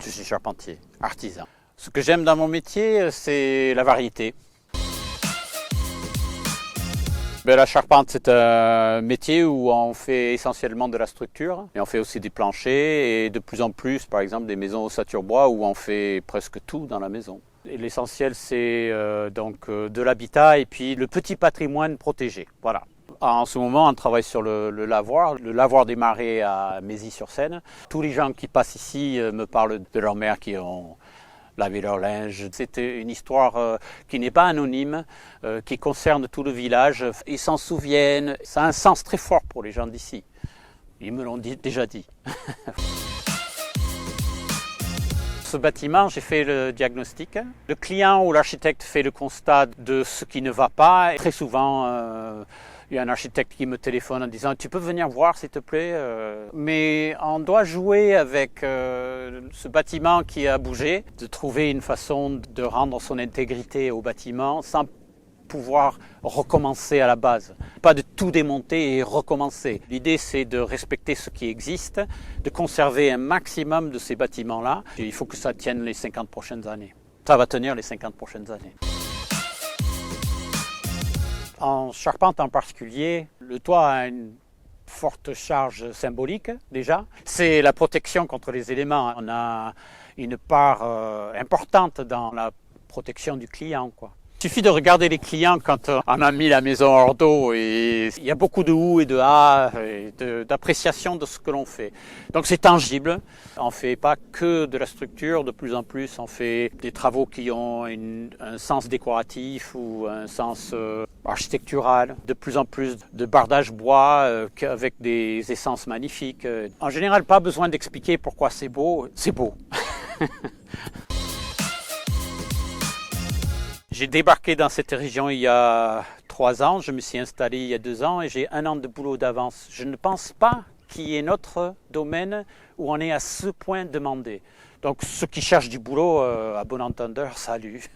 Je suis charpentier, artisan. Ce que j'aime dans mon métier, c'est la variété. La charpente, c'est un métier où on fait essentiellement de la structure, mais on fait aussi des planchers et de plus en plus, par exemple, des maisons ossature bois où on fait presque tout dans la maison. L'essentiel, c'est donc de l'habitat et puis le petit patrimoine protégé. Voilà. En ce moment, on travaille sur le lavoir des Marais à Mézy-sur-Seine. Tous les gens qui passent ici me parlent de leur mère qui ont lavé leur linge. C'était une histoire qui n'est pas anonyme, qui concerne tout le village. Ils s'en souviennent. Ça a un sens très fort pour les gens d'ici. Ils me l'ont déjà dit. Ce bâtiment, j'ai fait le diagnostic. Le client ou l'architecte fait le constat de ce qui ne va pas. Et très souvent, il y a un architecte qui me téléphone en disant « Tu peux venir voir s'il te plaît ?» Mais on doit jouer avec ce bâtiment qui a bougé, de trouver une façon de rendre son intégrité au bâtiment sans pouvoir recommencer à la base. Pas de tout démonter et recommencer. L'idée, c'est de respecter ce qui existe, de conserver un maximum de ces bâtiments-là. Il faut que ça tienne les 50 prochaines années. Ça va tenir les 50 prochaines années. En charpente en particulier, le toit a une forte charge symbolique déjà. C'est la protection contre les éléments. On a une part importante dans la protection du client, quoi. Il suffit de regarder les clients quand on a mis la maison hors d'eau et il y a beaucoup de ou et de ah et d'appréciation de ce que l'on fait. Donc c'est tangible. On ne fait pas que de la structure, de plus en plus on fait des travaux qui ont un sens décoratif ou un sens architectural. De plus en plus de bardage bois avec des essences magnifiques. En général, pas besoin d'expliquer pourquoi c'est beau. C'est beau. J'ai débarqué dans cette région il y a 3 ans, je me suis installé il y a 2 ans et j'ai 1 an de boulot d'avance. Je ne pense pas qu'il y ait notre domaine où on est à ce point demandé. Donc ceux qui cherchent du boulot, à bon entendeur, salut.